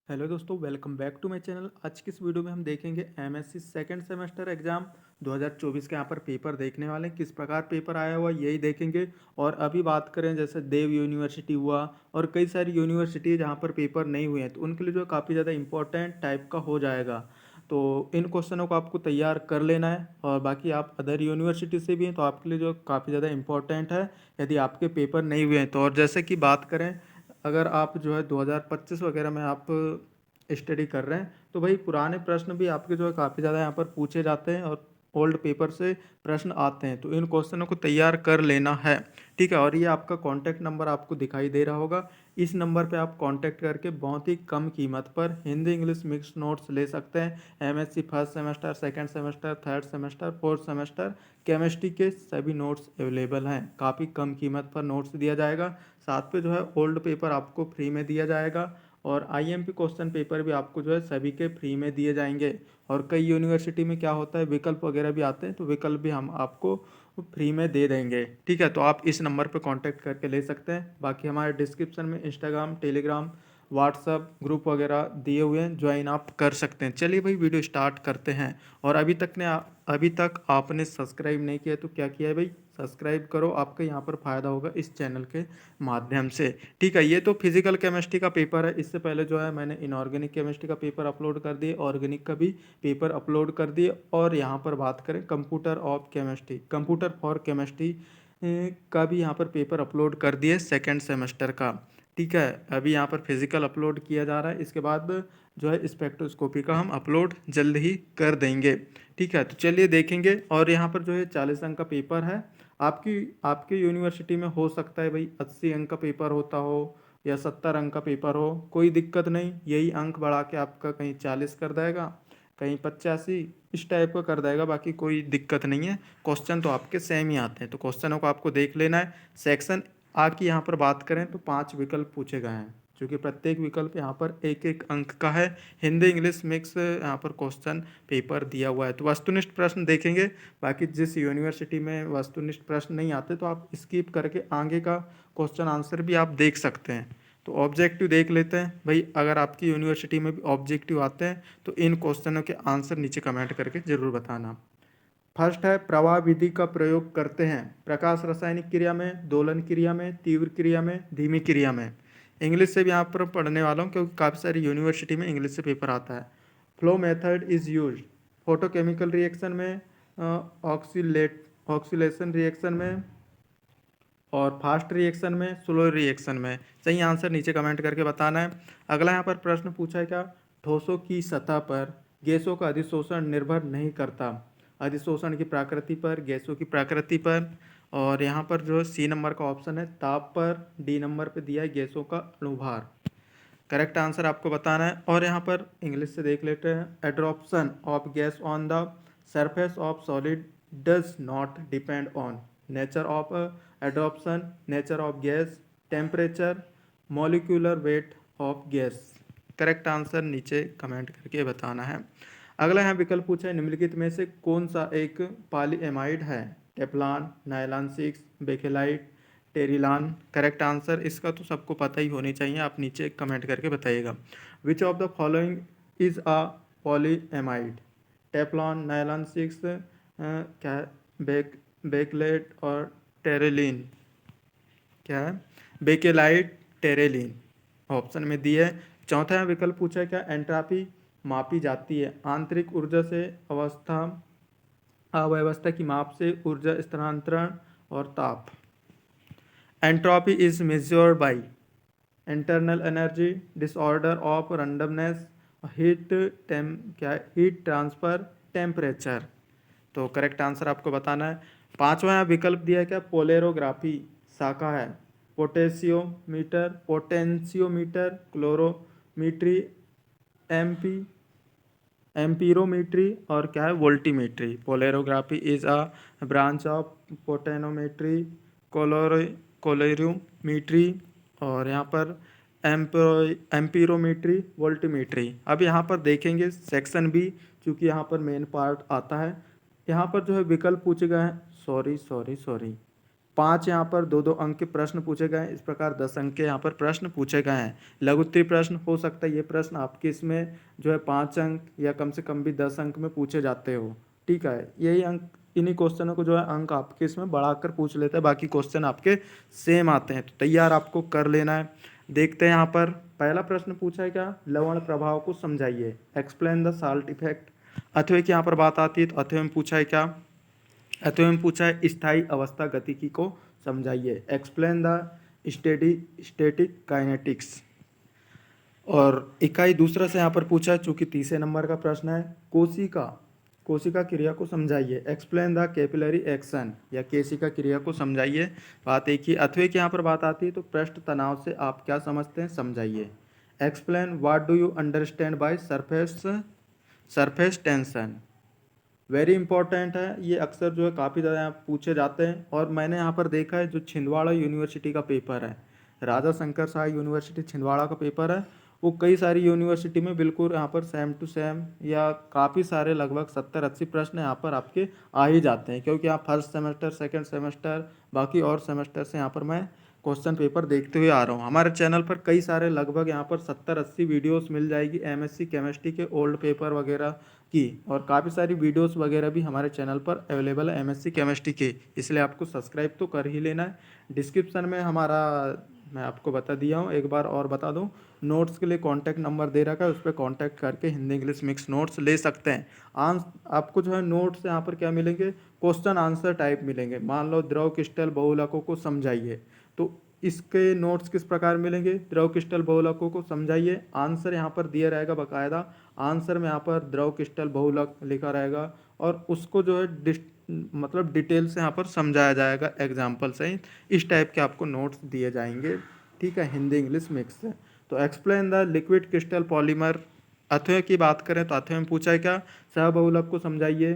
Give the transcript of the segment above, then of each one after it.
Hello दोस्तों, welcome back to my channel. आज की इस वीडियो में हम देखेंगे एमएससी सेकंड सेमेस्टर एग्जाम 2024 के यहाँ पर पेपर देखने वाले हैं। किस प्रकार पेपर आया हुआ यही देखेंगे। और अभी बात करें जैसे देव यूनिवर्सिटी हुआ और कई सारी यूनिवर्सिटी जहाँ पर पेपर नहीं हुए हैं, तो उनके लिए जो काफ़ी ज़्यादा इंपॉर्टेंट टाइप का हो जाएगा। तो इन क्वेश्चनों को आपको तैयार कर लेना है। और बाकी आप अदर यूनिवर्सिटी से भी हैं तो आपके लिए जो काफ़ी ज़्यादा इंपॉर्टेंट है यदि आपके पेपर नहीं हुए हैं तो। और जैसे कि बात करें, अगर आप जो है 2025 वगैरह में आप स्टडी कर रहे हैं तो भाई पुराने प्रश्न भी आपके जो है काफ़ी ज़्यादा यहाँ पर पूछे जाते हैं और ओल्ड पेपर से प्रश्न आते हैं, तो इन क्वेश्चनों को तैयार कर लेना है। ठीक है, और ये आपका कॉन्टैक्ट नंबर आपको दिखाई दे रहा होगा। इस नंबर पे आप कांटेक्ट करके बहुत ही कम कीमत पर हिंदी इंग्लिश मिक्स नोट्स ले सकते हैं। MSc first semester, second semester, third semester, fourth semester chemistry के सभी नोट्स अवेलेबल हैं। काफ़ी कम कीमत पर नोट्स दिया जाएगा। साथ पे जो है ओल्ड पेपर आपको फ्री में दिया जाएगा और आईएमपी क्वेश्चन पेपर भी आपको जो है सभी के फ्री में दिए जाएंगे। और कई यूनिवर्सिटी में क्या होता है, विकल्प वगैरह भी आते हैं, तो विकल्प भी हम आपको फ्री में दे देंगे। ठीक है, तो आप इस नंबर पर कांटेक्ट करके ले सकते हैं। बाकी हमारे डिस्क्रिप्शन में इंस्टाग्राम, टेलीग्राम, व्हाट्सअप ग्रुप वगैरह दिए हुए हैं, ज्वाइन आप कर सकते हैं। चलिए भाई वीडियो स्टार्ट करते हैं। और अभी तक आपने सब्सक्राइब नहीं किया तो क्या किया है भाई, सब्सक्राइब करो। आपका यहाँ पर फ़ायदा होगा इस चैनल के माध्यम से। ठीक है, ये तो फिजिकल केमिस्ट्री का पेपर है। इससे पहले जो है मैंने इनऑर्गेनिक केमिस्ट्री का पेपर अपलोड कर दिए, ऑर्गेनिक का भी पेपर अपलोड कर दिए। और यहाँ पर बात करें computer of chemistry, computer for chemistry का भी यहाँ पर पेपर अपलोड कर दिए सेकेंड सेमेस्टर का। ठीक है, अभी यहाँ पर फिजिकल अपलोड किया जा रहा है। इसके बाद जो है स्पेक्ट्रोस्कोपी का हम अपलोड जल्द ही कर देंगे। ठीक है, तो चलिए देखेंगे। और यहाँ पर जो है 40 अंक का पेपर है। आपकी आपकी यूनिवर्सिटी में हो सकता है भाई 80 अंक का पेपर होता हो या 70 अंक का पेपर हो, कोई दिक्कत नहीं। यही अंक बढ़ा के आपका कहीं 40 कर देगा, कहीं 85, इस टाइप का कर देगा। बाकी कोई दिक्कत नहीं है, क्वेश्चन तो आपके सेम ही आते हैं। तो क्वेश्चनों को आपको देख लेना है। सेक्शन आ की यहाँ पर बात करें तो 5 विकल्प पूछे गए हैं, क्योंकि प्रत्येक विकल्प यहाँ पर एक एक अंक का है। हिंदी इंग्लिश मिक्स यहाँ पर क्वेश्चन पेपर दिया हुआ है। तो वस्तुनिष्ठ प्रश्न देखेंगे। बाकी जिस यूनिवर्सिटी में वस्तुनिष्ठ प्रश्न नहीं आते तो आप स्किप करके आगे का क्वेश्चन आंसर भी आप देख सकते हैं। तो ऑब्जेक्टिव देख लेते हैं भाई। अगर आपकी यूनिवर्सिटी में भी ऑब्जेक्टिव आते हैं तो इन क्वेश्चनों के आंसर नीचे कमेंट करके ज़रूर बताना। फर्स्ट है, प्रवाह विधि का प्रयोग करते हैं प्रकाश रासायनिक क्रिया में, दोलन क्रिया में, तीव्र क्रिया में, धीमी क्रिया में। इंग्लिश से भी यहाँ पर पढ़ने वाला हूँ क्योंकि काफ़ी सारी यूनिवर्सिटी में इंग्लिश से पेपर आता है। Flow method is use photochemical reaction में, ऑक्सीलेशन रिएक्शन में, और फास्ट रिएक्शन में, स्लो रिएक्शन में। सही आंसर नीचे कमेंट करके बताना है। अगला यहाँ पर प्रश्न पूछा है क्या, ठोसों की सतह पर गैसों का अधिशोषण निर्भर नहीं करता। अधिशोषण की प्रकृति पर, गैसों की प्रकृति पर। और यहाँ पर जो सी नंबर का ऑप्शन है ताप पर, डी नंबर पे दिया है गैसों का अणुभार। करेक्ट आंसर आपको बताना है। और यहाँ पर इंग्लिश से देख लेते हैं। Adsorption of gas on the surface of solid does not depend on nature of adsorption, nature of gas, temperature, molecular weight of gas. Correct answer नीचे कमेंट करके बताना है। अगला यहाँ विकल्प पूछा है, निम्नलिखित में से कौन सा एक पॉलीएमाइड है। Teflon, nylon 6, Bakelite, Terylene. Correct answer इसका तो सबको पता ही होनी चाहिए, आप नीचे कमेंट करके बताइएगा। Which of the following is a polyamide. Teflon, nylon 6, क्या है, बेकलेट और टेरेलिन। क्या है, बेकेलाइट, टेरेलिन ऑप्शन में दी है। चौथा विकल्प पूछा है क्या, एंट्रापी मापी जाती है आंतरिक ऊर्जा से अव्यवस्था की माप से, ऊर्जा स्थानांतरण और ताप। Entropy is measured by internal energy, disorder of randomness, heat heat transfer, temperature. तो करेक्ट आंसर आपको बताना है। पांचवा विकल्प दिया है क्या, पोलेरोग्राफी शाखा है। पोटेंशियोमीटर, क्लोरोमीट्री, एम्पी एम्पीरोमीट्री और क्या है, voltammetry. Polarography is a branch of potentiometry, colorimetry और यहाँ पर एम्पीरोमीट्री, वोल्टीमेट्री। अब यहाँ पर देखेंगे सेक्शन बी, चूँकि यहाँ पर मेन पार्ट आता है। यहाँ पर जो है विकल्प पूछे गए हैं, सॉरी, 5 यहाँ पर 2-2 अंक के प्रश्न पूछे गए हैं। इस प्रकार 10 अंक के यहाँ पर प्रश्न पूछे गए हैं। लघु उत्तरीय प्रश्न हो सकता है ये प्रश्न आपके इसमें जो है 5 अंक या कम से कम भी 10 अंक में पूछे जाते हो। ठीक है, यही अंक, इन्हीं क्वेश्चनों को जो है अंक आपके इसमें बढ़ाकर पूछ लेते हैं, बाकी क्वेश्चन आपके सेम आते हैं। तो तैयार आपको कर लेना है। देखते हैं यहाँ पर पहला प्रश्न पूछा है क्या, लवण प्रभाव को समझाइए, एक्सप्लेन द साल्ट इफेक्ट। अथवे की यहाँ पर बात आती है, तो अथवे में पूछा है क्या, अथवे में पूछा है स्थायी अवस्था गतिकी को समझाइए, एक्सप्लेन द स्टैटिक काइनेटिक्स। और इकाई दूसरा से यहाँ पर पूछा है, चूंकि तीसरे नंबर का प्रश्न है, कोशिका क्रिया को समझाइए, एक्सप्लेन द कैपिलरी एक्शन या केशिका क्रिया को समझाइए। बात एक ही। अथवे की यहाँ पर बात आती है, तो पृष्ठ तनाव से आप क्या समझते हैं, समझाइए, explain what do you understand by surface tension. Very important है, ये अक्सर जो है काफ़ी ज़्यादा पूछे जाते हैं। और मैंने यहाँ पर देखा है, जो छिंदवाड़ा यूनिवर्सिटी का पेपर है, राजा शंकर शाह यूनिवर्सिटी छिंदवाड़ा का पेपर है, वो कई सारी यूनिवर्सिटी में बिल्कुल यहाँ पर सेम टू सेम या काफ़ी सारे लगभग 70-80 प्रश्न यहाँ पर आपके आ ही जाते हैं, क्योंकि यहाँ फर्स्ट सेमेस्टर, सेकंड सेमेस्टर, बाकी और सेमेस्टर से यहाँ पर मैं क्वेश्चन पेपर देखते हुए आ रहा हूँ। हमारे चैनल पर कई सारे लगभग यहाँ पर 70-80 वीडियोस मिल जाएगी एमएससी केमिस्ट्री के ओल्ड पेपर वगैरह की, और काफ़ी सारी वीडियोस वगैरह भी हमारे चैनल पर अवेलेबल है एमएससी केमिस्ट्री के, इसलिए आपको सब्सक्राइब तो कर ही लेना है। डिस्क्रिप्शन में हमारा, मैं आपको बता दिया हूँ, एक बार और बता दूँ, नोट्स के लिए कॉन्टैक्ट नंबर दे रखा है, उस पर कॉन्टैक्ट करके हिंदी इंग्लिश मिक्स नोट्स ले सकते हैं। आपको जो है नोट्स यहाँ पर क्या मिलेंगे, क्वेश्चन आंसर टाइप मिलेंगे। मान लो द्रव क्रिस्टल बहुलकों को समझाइए, तो इसके नोट्स किस प्रकार मिलेंगे, द्रव क्रिस्टल बहुलकों को समझाइए, आंसर यहाँ पर दिया रहेगा बाकायदा, आंसर में यहाँ पर द्रव क्रिस्टल बहुलक लिखा रहेगा, और उसको जो है मतलब डिटेल से यहाँ पर समझाया जाएगा एग्जाम्पल से। इस टाइप के आपको नोट्स दिए जाएंगे, ठीक है, हिंदी इंग्लिश मिक्स से। तो explain the liquid crystal polymer. अथवे की बात करें तो अथवे में पूछा है क्या, सहबहुलक को समझाइए,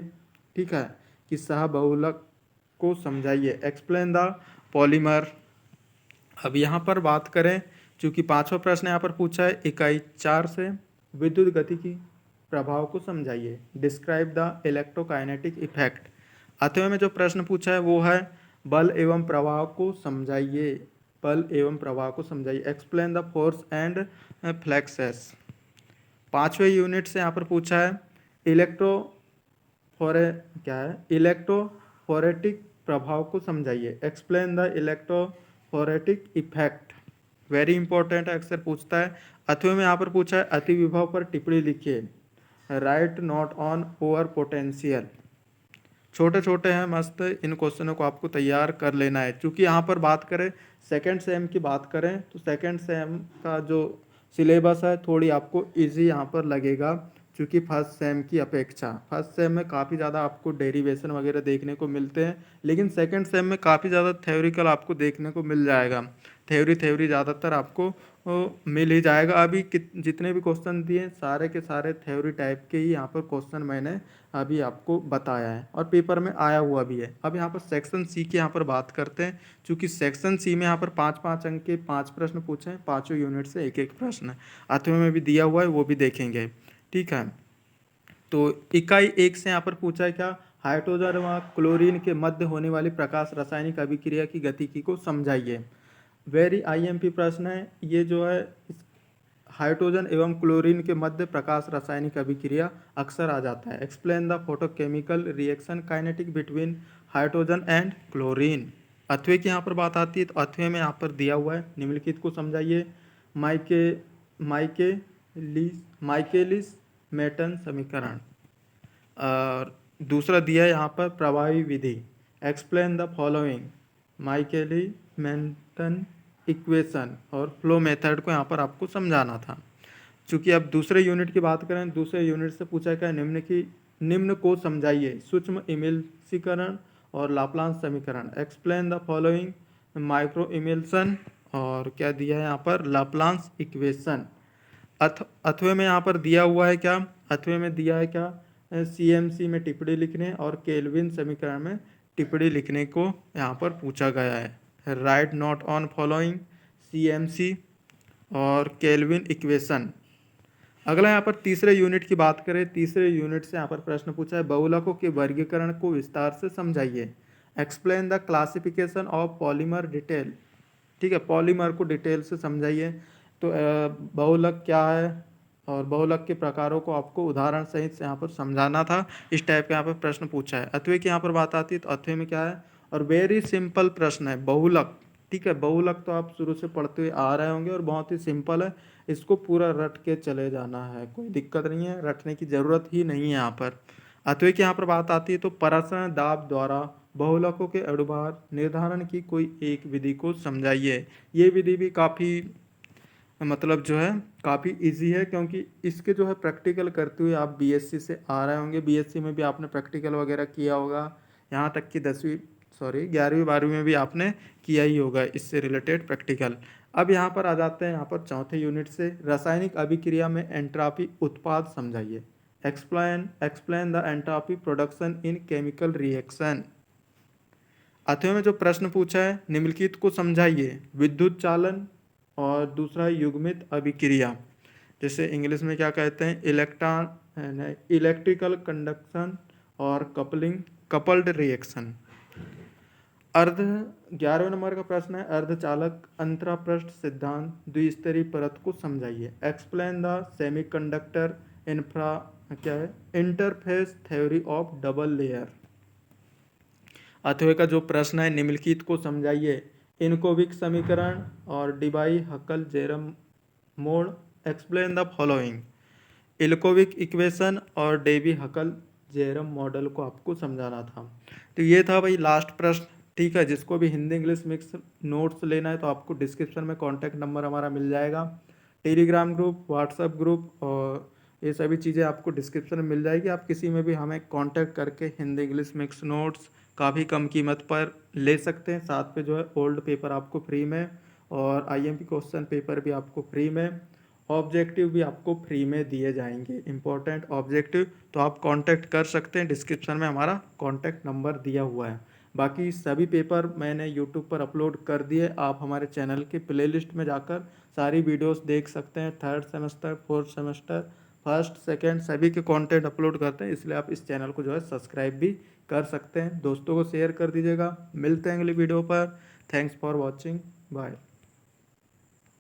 ठीक है, कि सहबहुलक को समझाइए, एक्सप्लेन द पॉलीमर। अब यहाँ पर बात करें, चूंकि पांचवा प्रश्न यहाँ पर पूछा है इकाई 4 से, विद्युत गतिकी प्रभाव को समझाइए, डिस्क्राइब द इलेक्ट्रोकाइनेटिक इफेक्ट। अथवे में जो प्रश्न पूछा है वो है बल एवं प्रवाह को समझाइए, बल एवं प्रवाह को समझाइए, explain the force and fluxes. पांचवें यूनिट से यहाँ पर पूछा है इलेक्ट्रोफोरेटिक प्रभाव को समझाइए, explain the electrophoretic effect. Very important है, अक्सर पूछता है। अथवे में यहाँ पर पूछा है अति विभव पर टिप्पणी लिखिए, right note on over potential. छोटे छोटे हैं मस्त, इन क्वेश्चनों को आपको तैयार कर लेना है। चूँकि यहाँ पर बात करें सेकंड सेम की बात करें, तो सेकंड सेम का जो सिलेबस है थोड़ी आपको इजी यहाँ पर लगेगा, क्योंकि फर्स्ट सेम की अपेक्षा फर्स्ट सेम में काफ़ी ज़्यादा आपको डेरिवेशन वगैरह देखने को मिलते हैं, लेकिन सेकंड सेम में काफ़ी ज़्यादा थ्योरिकल आपको देखने को मिल जाएगा। थ्योरी ज़्यादातर आपको मिल ही जाएगा। अभी जितने भी क्वेश्चन दिए सारे के सारे थ्योरी टाइप के ही यहाँ पर क्वेश्चन मैंने अभी आपको बताया है, और पेपर में आया हुआ भी है। अब यहाँ पर सेक्शन सी की यहाँ पर बात करते हैं, क्योंकि सेक्शन सी में यहाँ पर 5-5 अंक के 5 प्रश्न पूछे हैं, पाँचों यूनिट से एक एक प्रश्न अथवे में भी दिया हुआ है, वो भी देखेंगे, ठीक है। तो इकाई 1 से यहाँ पर पूछा है क्या, हाइड्रोजन व क्लोरीन के मध्य होने वाली प्रकाश रासायनिक अभिक्रिया की गतिकी को समझाइए। वेरी आईएमपी प्रश्न है ये, जो है हाइड्रोजन एवं क्लोरीन के मध्य प्रकाश रासायनिक अभिक्रिया अक्सर आ जाता है, explain the photochemical reaction kinetic between hydrogen and chlorine. अथवे की यहाँ पर बात आती है, तो अथवे में यहाँ पर दिया हुआ है निम्नलिखित को समझाइए, माइकेलिस मेटन समीकरण, और दूसरा दिया है यहाँ पर प्रभावी विधि, explain the following, Michaelis Menten equation और फ्लो मेथड को यहाँ पर आपको समझाना था। चूँकि अब दूसरे यूनिट की बात करें, दूसरे यूनिट से पूछा क्या, निम्न को समझाइए, सूक्ष्म इमल्सीकरण और लाप्लास समीकरण, explain the following, micro emulsion, और क्या दिया है यहाँ पर, लाप्लास इक्वेशन। अथवे में यहाँ पर दिया हुआ है क्या, अथवे में दिया है क्या, सीएमसी में टिप्पणी लिखने और केल्विन समीकरण में टिप्पणी लिखने को यहाँ पर पूछा गया है, right note on following, CMC और केल्विन इक्वेशन। अगला यहाँ पर तीसरे यूनिट की बात करें, तीसरे यूनिट से यहाँ पर प्रश्न पूछा है बहुलकों के वर्गीकरण को विस्तार से समझाइए, explain the classification of polymer detail. ठीक है, पॉलीमर को डिटेल से समझाइए। तो बहुलक क्या है और बहुलक के प्रकारों को आपको उदाहरण सहित से यहाँ पर समझाना था। इस टाइप का यहाँ पर प्रश्न पूछा है। अथवे की यहाँ पर बात आती है तो अथवे में क्या है, और वेरी सिंपल प्रश्न है बहुलक। ठीक है, बहुलक तो आप शुरू से पढ़ते हुए आ रहे होंगे और बहुत ही सिंपल है, इसको पूरा रट के चले जाना है, कोई दिक्कत नहीं है, रटने की जरूरत ही नहीं है यहाँ पर। अथवे की यहाँ पर बात आती है तो परासरण दाब द्वारा बहुलकों के अणुभार निर्धारण की कोई एक विधि को समझाइए। ये विधि भी काफ़ी मतलब जो है काफ़ी इजी है, क्योंकि इसके जो है प्रैक्टिकल करते हुए आप बीएससी से आ रहे होंगे, बीएससी में भी आपने प्रैक्टिकल वगैरह किया होगा, यहाँ तक कि 11वीं 12वीं में भी आपने किया ही होगा इससे रिलेटेड प्रैक्टिकल। अब यहाँ पर आ जाते हैं यहाँ पर चौथे यूनिट से, रासायनिक अभिक्रिया में एंट्रापी उत्पाद समझाइए। Explain the entropy production in chemical reaction. अथवा में जो प्रश्न पूछा है निम्नलिखित को समझाइए। विद्युत चालन और दूसरा युग्मित अभिक्रिया, जैसे इंग्लिश में क्या कहते हैं, इलेक्ट्रिकल कंडक्शन और कपल्ड रिएक्शन। 11वें नंबर का प्रश्न है अर्धचालक अंतरापृष्ठ सिद्धांत द्विस्तरीय परत को समझाइए। Explain the semiconductor interface theory of double layer. अथवा का जो प्रश्न है निम्नलिखित को समझाइए। इनकोविक समीकरण और Debye Huckel Bjerrum mode. Explain the following. Ilkovic equation और डेबी हकल जेरम मॉडल को आपको समझाना था। तो ये था भाई लास्ट प्रश्न। ठीक है, जिसको भी हिंदी इंग्लिश मिक्स नोट्स लेना है तो आपको डिस्क्रिप्शन में कॉन्टैक्ट नंबर हमारा मिल जाएगा। टेलीग्राम ग्रुप, व्हाट्सएप ग्रुप और ये सभी चीज़ें आपको डिस्क्रिप्शन में मिल जाएगी। आप किसी में भी हमें कांटेक्ट करके हिंदी इंग्लिश मिक्स नोट्स काफ़ी कम कीमत पर ले सकते हैं। साथ पे जो है ओल्ड पेपर आपको फ्री में और आईएमपी क्वेश्चन पेपर भी आपको फ्री में, ऑब्जेक्टिव भी आपको फ्री में दिए जाएंगे, इंपॉर्टेंट ऑब्जेक्टिव। तो आप कांटेक्ट कर सकते हैं, डिस्क्रिप्शन में हमारा कांटेक्ट नंबर दिया हुआ है। बाकी सभी पेपर मैंने यूट्यूब पर अपलोड कर दिए, आप हमारे चैनल के प्लेलिस्ट में जाकर सारी वीडियोस देख सकते हैं। 3rd semester, 4th semester, 1st, 2nd सभी के कंटेंट अपलोड करते हैं, इसलिए आप इस चैनल को जो है सब्सक्राइब भी कर सकते हैं। दोस्तों को शेयर कर दीजिएगा। मिलते हैं अगली वीडियो पर। Thanks for watching, bye.